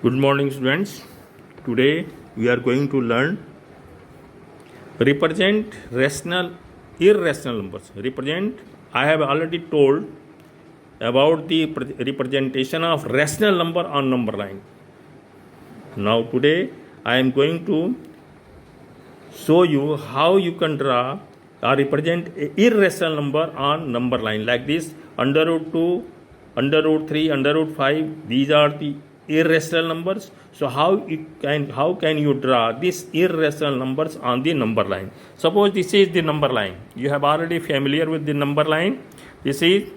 Good morning, students. Today we are going to learn represent rational, irrational numbers. Represent, I have already told about the representation of rational number on number line. Now today I am going to show you how you can draw or represent a irrational number on number line like this: under root 2, under root 3, under root 5. These are the irrational numbers. So how can you draw these irrational numbers on the number line? Suppose this is the number line. You have already familiar with the number line. This is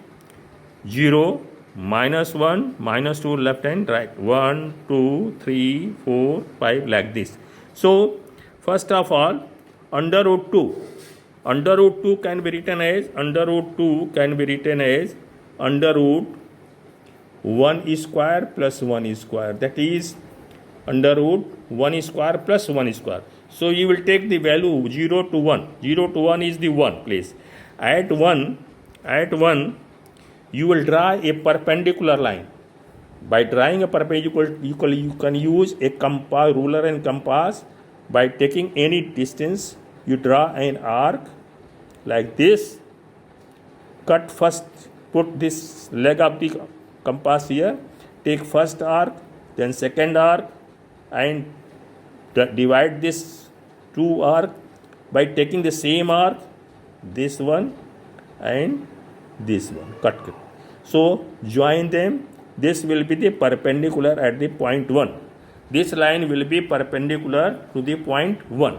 0, -1, -2, left and right, 1, 2, 3, 4, 5, like this. So first of all, under root 2. Under root 2 can be written as under root 1 square plus 1 square. That is under root 1 square plus 1 square. So you will take the value 0 to 1. 0 to 1 is the 1 place. At 1, you will draw a perpendicular line. By drawing a perpendicular, you can use a compass, ruler and compass. By taking any distance, you draw an arc like this. Cut first, put this leg of the compass here, take first arc, then second arc, and divide this two arc by taking the same arc, this one and this one, cut. So join them. This will be the perpendicular at the point 1. This line will be perpendicular to the point 1.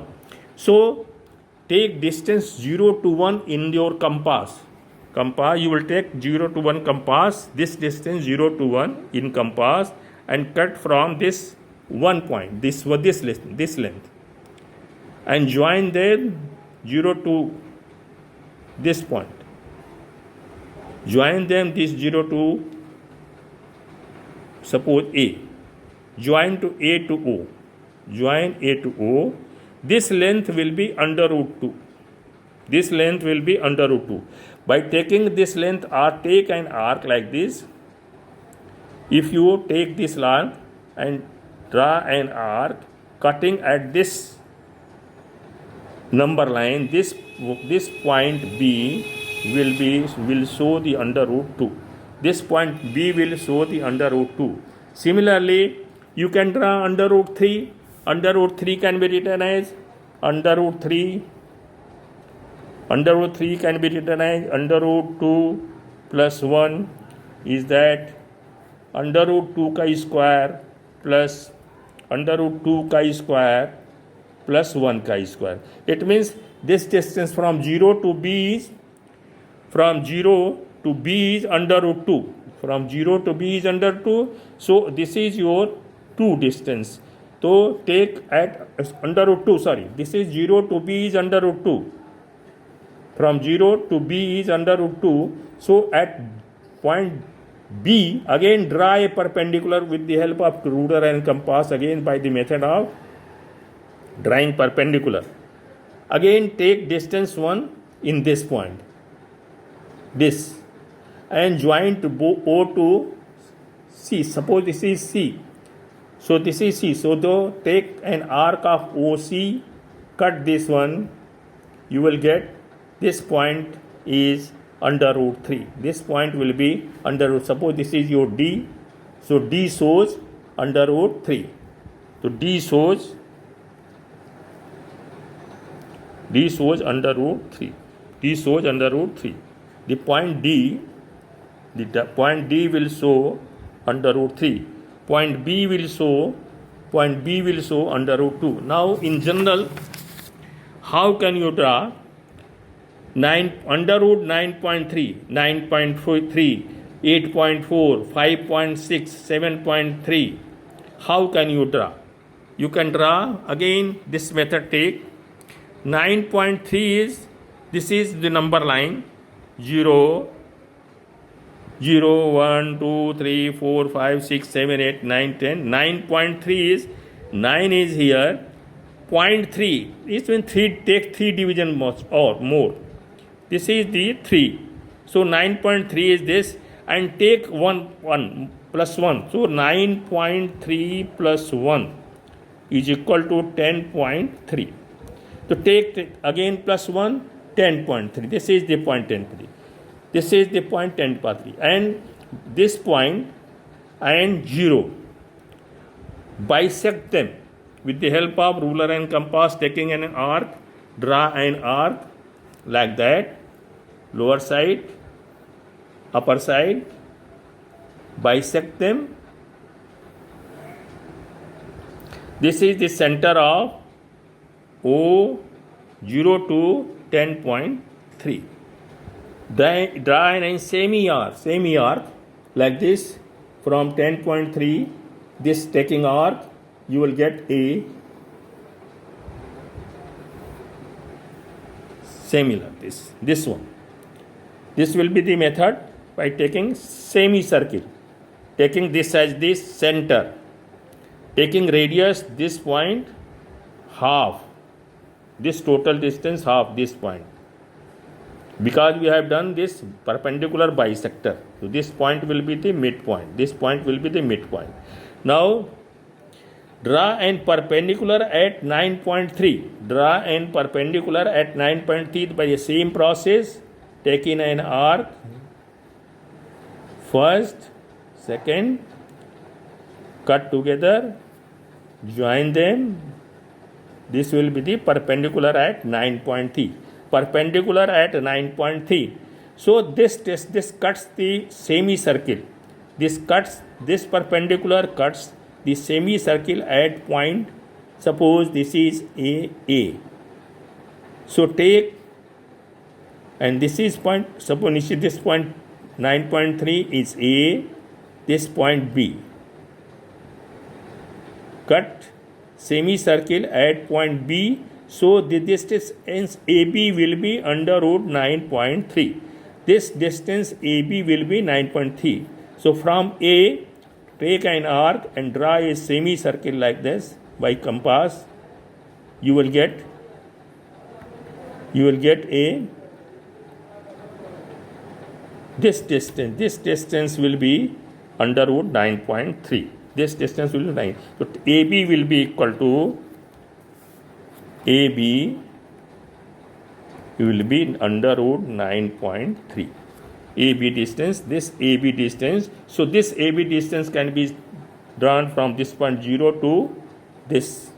So take distance 0 to 1 in your compass. You will take 0 to 1 compass, this distance 0 to 1 in compass, and cut from this one point, this length, and join them 0 to this point. Join them this 0 to, suppose A. Join to A to O. Join A to O. This length will be under root 2. This length will be under root 2. By taking this length, or take an arc like this. If you take this line and draw an arc cutting at this number line, this point B will show the under root 2. This point B will show the under root 2. Similarly, you can draw under root 3. Under root 3 can be written as under root 3. Under root 3 can be written as under root 2 plus 1 is that under root 2 chi square plus under root 2 chi square plus 1 chi square. It means this distance from 0 to B is under root 2. From 0 to B is under 2. So this is your 2 distance. So take at under root 2, sorry. This is 0 to B is under root 2. From 0 to B is under root 2. So at point B, again draw a perpendicular with the help of ruler and compass, again by the method of drawing perpendicular. Again take distance 1 in this point, this, and join to O to C. Suppose this is C. So this is C. So though take an arc of OC, cut this one, you will get this point is under root 3. This point will be under root. Suppose this is your D. So D shows under root 3. So D shows under root 3. D shows under root 3. The point D will show under root 3. Point B will show under root 2. Now in general, how can you draw under root 9.3, 9.3, 8.4, 5.6, 7.3? How can you draw? You can draw again this method. Take 9.3 this is the number line 0, 1, 2, 3, 4, 5, 6, 7, 8, 9, 10. 9.3 is 9 is here. 0.3 is when 3 take 3 division or more. This is the 3. So 9.3 is this, and take one plus 1. So 9.3 plus 1 is equal to 10.3. So take again plus 1, 10.3. This is the point 10.3. This is the point 10.3. And this point and 0. Bisect them with the help of ruler and compass, taking an arc, draw an arc like that, lower side, upper side, bisect them. This is the center of O 0 to 10.3. Draw an semi arc like this from 10.3. This taking arc, you will get a similar this one. This will be the method by taking semicircle, taking this as the center, taking radius this point half, this total distance half this point, because we have done this perpendicular bisector. So this point will be the midpoint, this point will be the midpoint. Now draw an perpendicular at 9.3. Draw an perpendicular at 9.3 by the same process, taking an arc, first, second, cut together, join them. This will be the perpendicular at 9.3. Perpendicular at 9.3. So this cuts the semicircle. This perpendicular cuts the semicircle at point. Suppose this is A. So take, and this is point. Suppose this point 9.3 is A. This point B. Cut semicircle at point B. So the distance AB will be under root 9.3. This distance AB will be 9.3. So from A, take an arc and draw a semicircle like this by compass. You will get a this distance will be under root 9.3. This distance will be 9. So AB will be equal to AB will be under root 9.3. AB distance, this AB distance. So this AB distance can be drawn from this point 0 to this.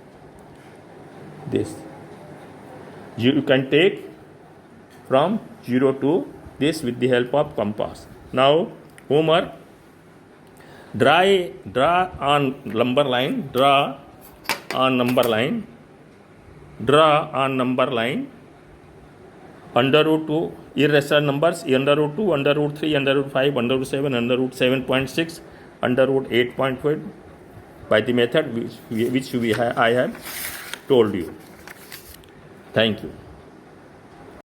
You can take from 0 to this with the help of compass. Now homework, draw on number line, draw on number line under root 2 irrational numbers, under root 2, under root 3, under root 5, under root 7, under root 7.6, under root 8.5 by the method which I have told you. Thank you.